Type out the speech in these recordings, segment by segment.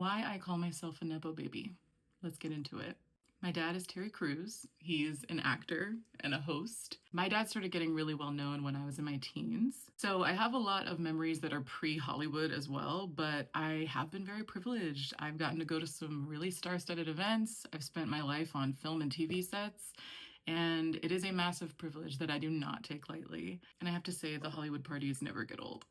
Why I call myself a Nepo baby. Let's get into it. My dad is Terry Crews. He's an actor and a host. My dad started getting really well known when I was in my teens. So I have a lot of memories that are pre-Hollywood as well, but I have been very privileged. I've gotten to go to some really star-studded events. I've spent my life on film and TV sets, and it is a massive privilege that I do not take lightly. And I have to say, the Hollywood parties never get old.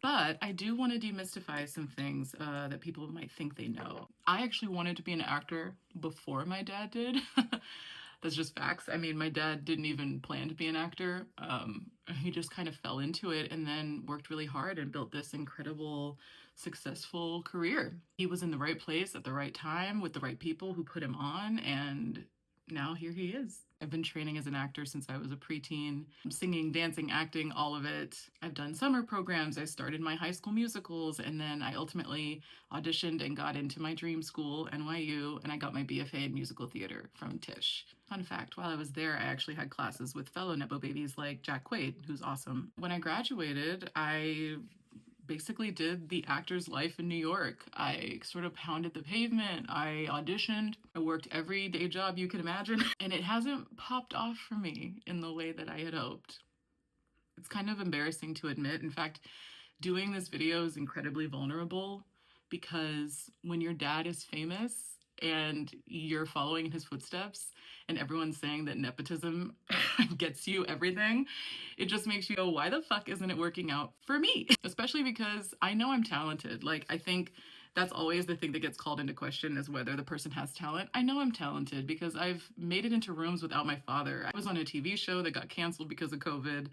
But I do want to demystify some things that people might think they know. I actually wanted to be an actor before my dad did. That's just facts. I mean, my dad didn't even plan to be an actor. He just kind of fell into it and then worked really hard and built this incredible, successful career. He was in the right place at the right time with the right people who put him on, and now here he is. I've been training as an actor since I was a preteen. Singing, dancing, acting, all of it. I've done summer programs. I started my high school musicals, and then I ultimately auditioned and got into my dream school, NYU, and I got my BFA in musical theater from Tisch. Fun fact, while I was there, I actually had classes with fellow Nepo babies like Jack Quaid, who's awesome. When I graduated, I basically did the actor's life in New York. I sort of pounded the pavement. I auditioned. I worked every day job you can imagine. And it hasn't popped off for me in the way that I had hoped. It's kind of embarrassing to admit. In fact, doing this video is incredibly vulnerable because when your dad is famous and you're following in his footsteps and everyone's saying that nepotism gets you everything, it just makes you go, why the fuck isn't it working out for me? Especially because I know I'm talented. Like, I think that's always the thing that gets called into question, is whether the person has talent. I know I'm talented because I've made it into rooms without my father. I was on a TV show that got canceled because of COVID.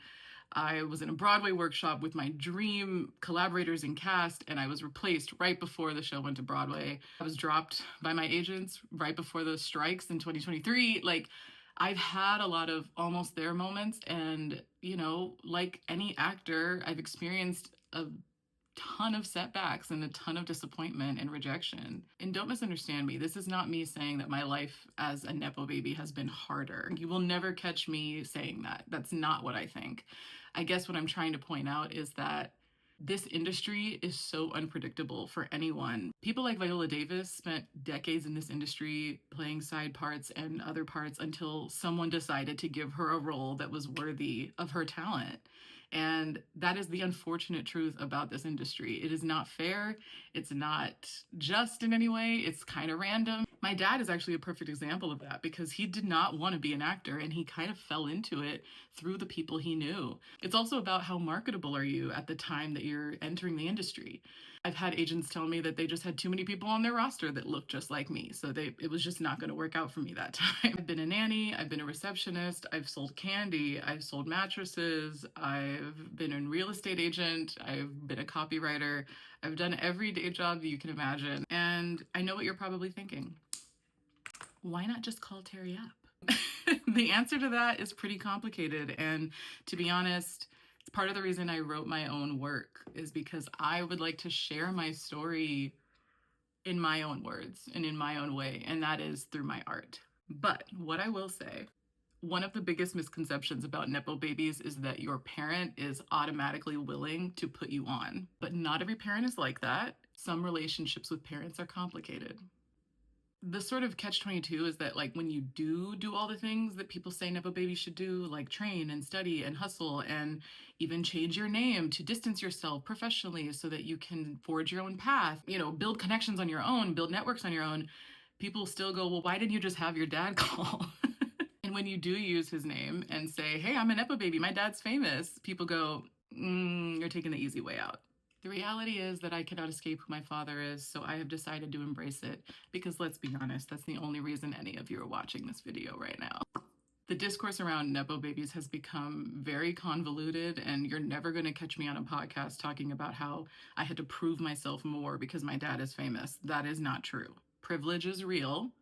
I was in a Broadway workshop with my dream collaborators and cast, and I was replaced right before the show went to Broadway. I was dropped by my agents right before the strikes in 2023. Like, I've had a lot of almost there moments, and, you know, like any actor, I've experienced a ton of setbacks and a ton of disappointment and rejection. And don't misunderstand me. This is not me saying that my life as a Nepo baby has been harder. You will never catch me saying that. That's not what I think. I guess what I'm trying to point out is that this industry is so unpredictable for anyone. People like Viola Davis spent decades in this industry playing side parts and other parts until someone decided to give her a role that was worthy of her talent. And that is the unfortunate truth about this industry. It is not fair. It's not just in any way. It's kind of random. My dad is actually a perfect example of that because he did not want to be an actor and he kind of fell into it through the people he knew. It's also about how marketable are you at the time that you're entering the industry. I've had agents tell me that they just had too many people on their roster that looked just like me. So it was just not going to work out for me that time. I've been a nanny. I've been a receptionist. I've sold candy. I've sold mattresses. I've been a real estate agent. I've been a copywriter. I've done every day job that you can imagine. And I know what you're probably thinking. Why not just call Terry up? The answer to that is pretty complicated. And to be honest, it's part of the reason I wrote my own work, is because I would like to share my story in my own words and in my own way, and that is through my art. But what I will say, one of the biggest misconceptions about Nepo babies is that your parent is automatically willing to put you on. But not every parent is like that. Some relationships with parents are complicated. The sort of catch-22 is that, like, when you do all the things that people say Nepo babies should do, like train and study and hustle and even change your name to distance yourself professionally so that you can forge your own path, you know, build connections on your own, build networks on your own, people still go, well, why didn't you just have your dad call? And when you do use his name and say, hey, I'm a Nepo baby, my dad's famous, people go, you're taking the easy way out. The reality is that I cannot escape who my father is, so I have decided to embrace it because, let's be honest, that's the only reason any of you are watching this video right now. The discourse around Nepo babies has become very convoluted, and you're never going to catch me on a podcast talking about how I had to prove myself more because my dad is famous. That is not true. Privilege is real.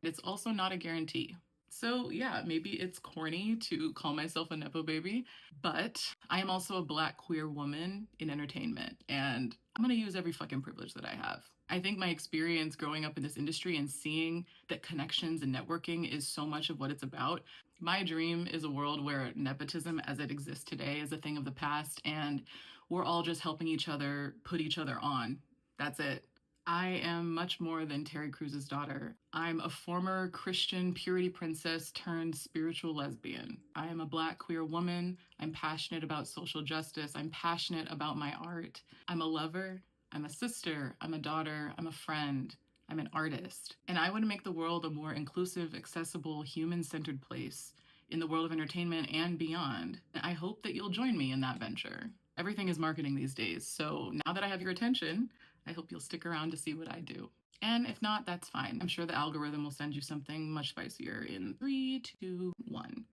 It's also not a guarantee. So yeah, maybe it's corny to call myself a Nepo baby, but I am also a Black queer woman in entertainment, and I'm gonna use every fucking privilege that I have. I think my experience growing up in this industry and seeing that connections and networking is so much of what it's about. My dream is a world where nepotism as it exists today is a thing of the past, and we're all just helping each other put each other on. That's it. I am much more than Terry Crews's daughter. I'm a former Christian purity princess turned spiritual lesbian. I am a Black queer woman. I'm passionate about social justice. I'm passionate about my art. I'm a lover. I'm a sister. I'm a daughter. I'm a friend. I'm an artist. And I want to make the world a more inclusive, accessible, human centered place in the world of entertainment and beyond. I hope that you'll join me in that venture. Everything is marketing these days, so now that I have your attention, I hope you'll stick around to see what I do. And if not, that's fine. I'm sure the algorithm will send you something much spicier in 3, 2, 1.